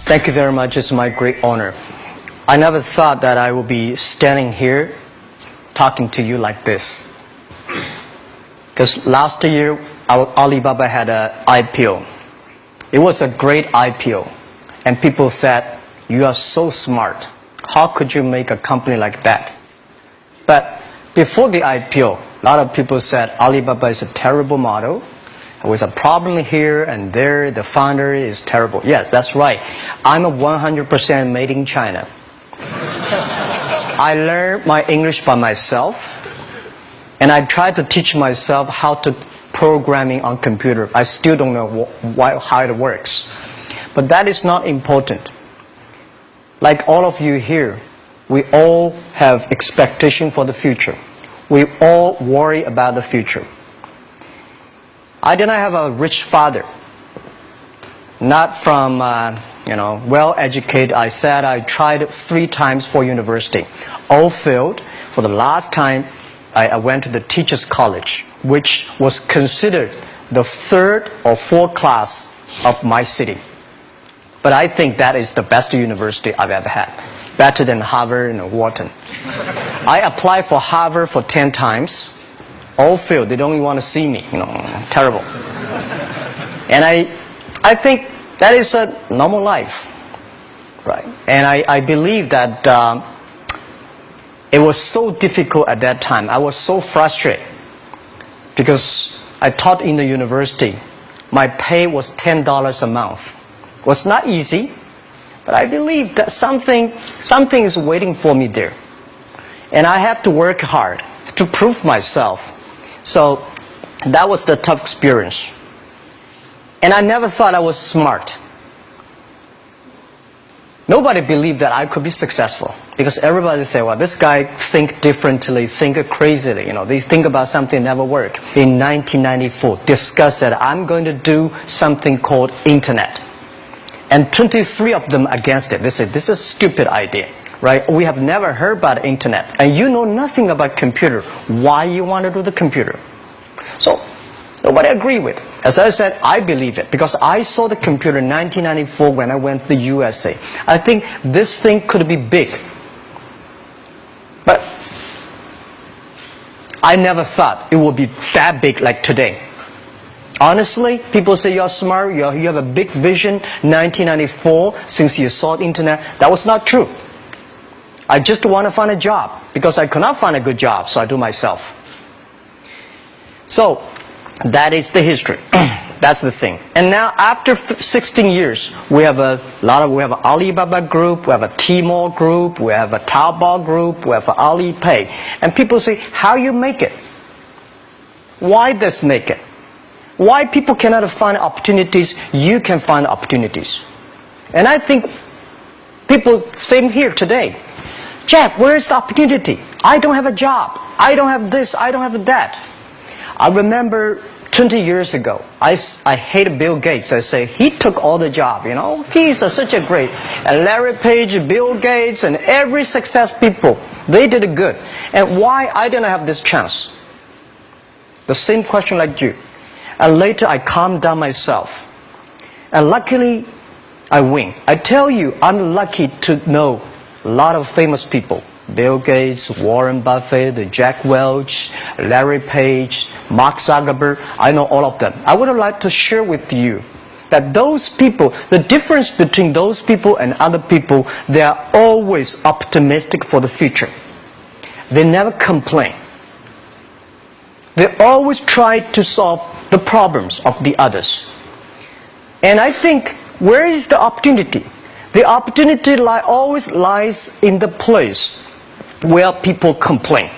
Thank you very much. It's my great honor. I never thought that I would be standing here talking to you like this. Because last year, Alibaba had an IPO. It was a great IPO. And people said, you are so smart. How could you make a company like that? But before the IPO, a lot of people said Alibaba is a terrible model. With a problem here and there, the founder is terrible. Yes, that's right. I'm a 100% made in China. I learned my English by myself, and I tried to teach myself how to programming on computer. I still don't know how it works. But that is not important. Like all of you here, we all have expectation for the future. We all worry about the future. I did not have a rich father, not from, well-educated. I said I tried 3 times for university. All failed. For the last time, I went to the teacher's college, which was considered the 3rd or 4th class of my city. But I think that is the best university I've ever had. Better than Harvard and Wharton. I applied for Harvard for 10 times. All failed. They don't even want to see me. Terrible. And I think that is a normal life, right? And I believe that it was so difficult at that time. I was so frustrated because I taught in the university. My pay was $10 a month. It was not easy, but I believe that something is waiting for me there, and I have to work hard to prove myself. So that was the tough experience. And I never thought I was smart. Nobody believed that I could be successful because everybody said, well, this guy think differently, think crazily. They think about something never work. In 1994, discussed that I'm going to do something called internet. And 23 of them against it. They said, this is a stupid idea. Right? We have never heard about internet, and you know nothing about computer. Why you want to do the computer? So nobody agreed with. As I said, I believe it because I saw the computer in 1994 when I went to the USA. I think this thing could be big, but I never thought it would be that big like today. Honestly, people say you're smart, you have a big vision. 1994, since you saw the internet, that was not true. I just want to find a job because I could not find a good job, so I do myself. So that is the history. That's the thing. And now after 16 years, we have an Alibaba group, we have a Tmall group, we have a Taobao group, we have an Alipay. And people say, how you make it? Why this make it? Why people cannot find opportunities, you can find opportunities. And I think people, same here today. Jack, where is the opportunity? I don't have a job. I don't have this. I don't have that. I remember 20 years ago, I hated Bill Gates. I say, he took all the job, He's such a great. And Larry Page, Bill Gates, and every success people, they did it good. And why I didn't have this chance? The same question like you. And later I calmed down myself. And luckily, I win. I tell you, I'm lucky to know a lot of famous people. Bill Gates, Warren Buffett, Jack Welch, Larry Page, Mark Zuckerberg. I know all of them. I would like to share with you that those people, the difference between those people and other people, they are always optimistic for the future. They never complain. They always try to solve the problems of the others. And I think, where is the opportunity? The opportunity always lies in the place where people complain.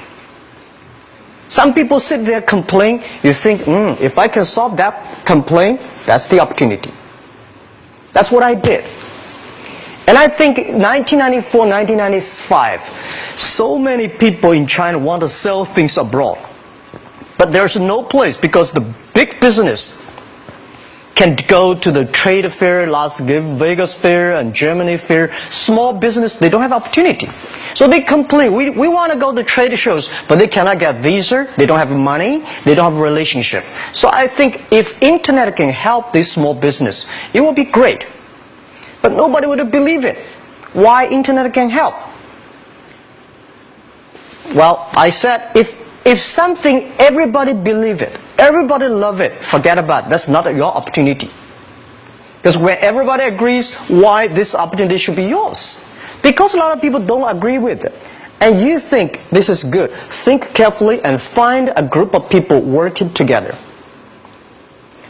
Some people sit there complain. You think, if I can solve that complaint, that's the opportunity. That's what I did. And I think 1994, 1995, so many people in China want to sell things abroad. But there's no place because the big business can go to the trade fair, Las Vegas fair, and Germany fair. Small business, they don't have opportunity. So they complain, we want to go to trade shows, but they cannot get visa, they don't have money, they don't have a relationship. So I think if internet can help this small business, it will be great. but nobody would believe it. Why internet can help? Well, I said, if something, everybody believe it, everybody love it, forget about it. That's not your opportunity. Because when everybody agrees, why this opportunity should be yours? Because a lot of people don't agree with it. And you think this is good. Think carefully and find a group of people working together.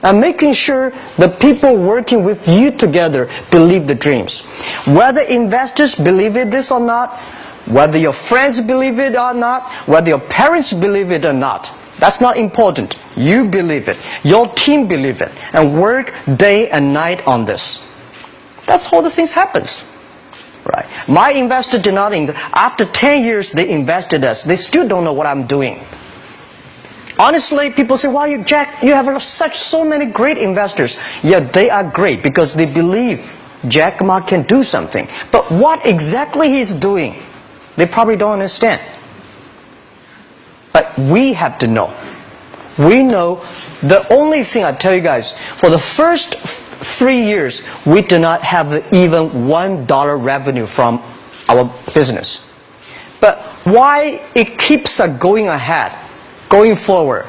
And making sure the people working with you together believe the dreams. Whether investors believe it this or not, whether your friends believe it or not, whether your parents believe it or not, that's not important. You believe it. Your team believe it. And work day and night on this. That's how the things happens. Right. My investor did not after 10 years they invested us. They still don't know what I'm doing. Honestly, people say, "Why, Jack, you have so many great investors." Yeah, they are great because they believe Jack Ma can do something. But what exactly he's doing, they probably don't understand. But we have to know. We know the only thing I tell you guys, for the first 3 years, we do not have even $1 revenue from our business. But why it keeps us going ahead, going forward?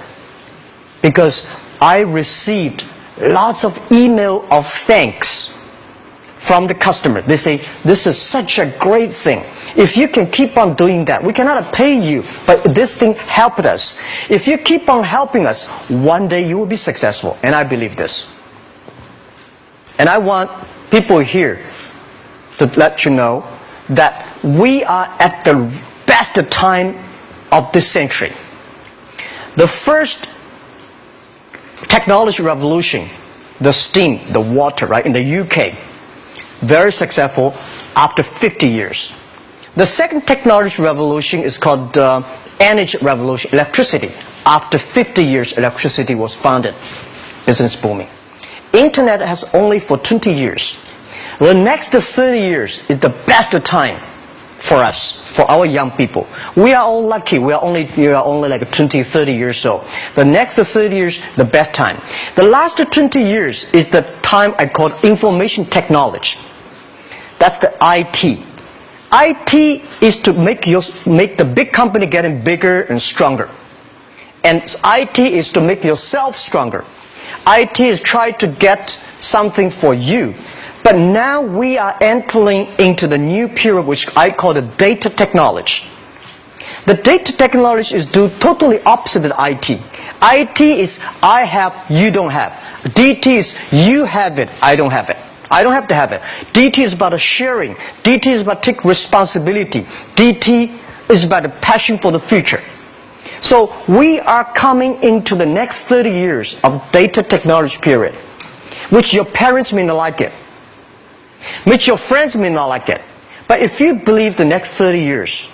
Because I received lots of email of thanks from the customer. They say, "This is such a great thing. If you can keep on doing that, we cannot pay you, but this thing helped us. If you keep on helping us, one day you will be successful." And I believe this. And I want people here to let you know that we are at the best time of this century. The first technology revolution, the steam, the water, right, in the UK, very successful after 50 years. The second technology revolution is called the energy revolution, electricity. After 50 years, electricity was founded, business booming. Internet has only for 20 years. The next 30 years is the best time for us, for our young people. We are all lucky. We are only like 20, 30 years old. The next 30 years, the best time. The last 20 years is the time I call information technology. That's the IT. IT is to make the big company getting bigger and stronger. And IT is to make yourself stronger. IT is trying to get something for you. But now we are entering into the new period which I call the data technology. The data technology is totally opposite of IT. IT is I have, you don't have. DT is you have it, I don't have it. I don't have to have it. DT is about sharing. DT is about taking responsibility. DT is about the passion for the future. So we are coming into the next 30 years of data technology period, which your parents may not like it, which your friends may not like it. But if you believe the next 30 years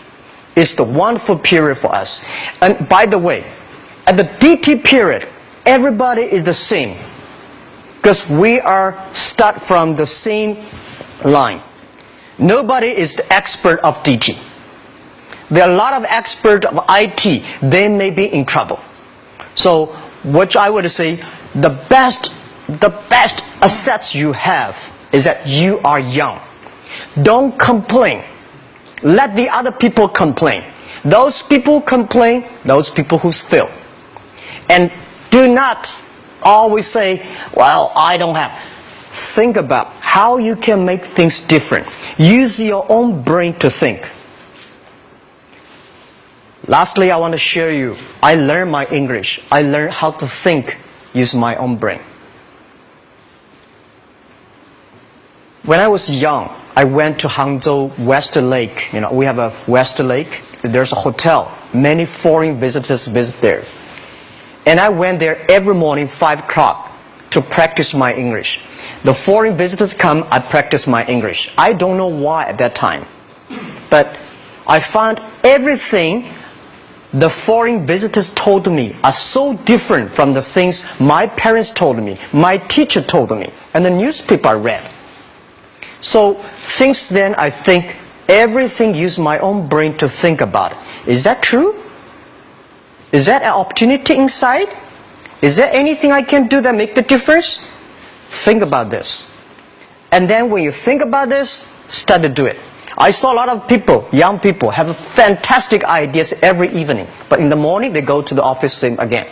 is the wonderful period for us. And by the way, at the DT period, everybody is the same. Because we are start from the same line. Nobody is the expert of DT. There are a lot of experts of IT. They may be in trouble. So what I would say, the best assets you have is that you are young. Don't complain. Let the other people complain. Those people complain, those people who fail. And do not always say, "Well, I don't have." Think about how you can make things different. Use your own brain to think. Lastly, I want to share you, I learned my English. I learned how to think using my own brain. When I was young, I went to Hangzhou West Lake. We have a West Lake. There's a hotel. Many foreign visitors visit there. And I went there every morning, 5 o'clock, to practice my English. The foreign visitors come, I practice my English. I don't know why at that time. But I found everything the foreign visitors told me are so different from the things my parents told me, my teacher told me, and the newspaper I read. So since then, I think everything use my own brain to think about it. Is that true? Is that an opportunity inside? Is there anything I can do that make the difference? Think about this. And then when you think about this, start to do it. I saw a lot of people, young people, have fantastic ideas every evening. But in the morning, they go to the office same again.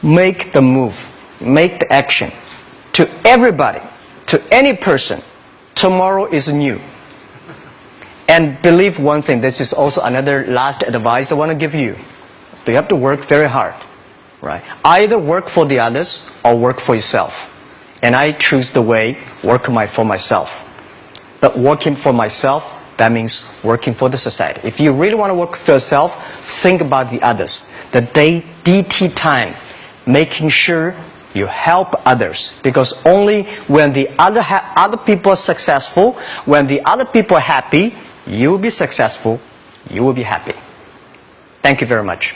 Make the move. Make the action. To everybody, to any person, tomorrow is new. And believe one thing, this is also another last advice I want to give you. You have to work very hard, right? Either work for the others or work for yourself. And I choose the way, work for myself. But working for myself, that means working for the society. If you really want to work for yourself, think about the others. The DT time, making sure you help others. Because only when the other people are successful, when the other people are happy, you will be successful, you will be happy. Thank you very much.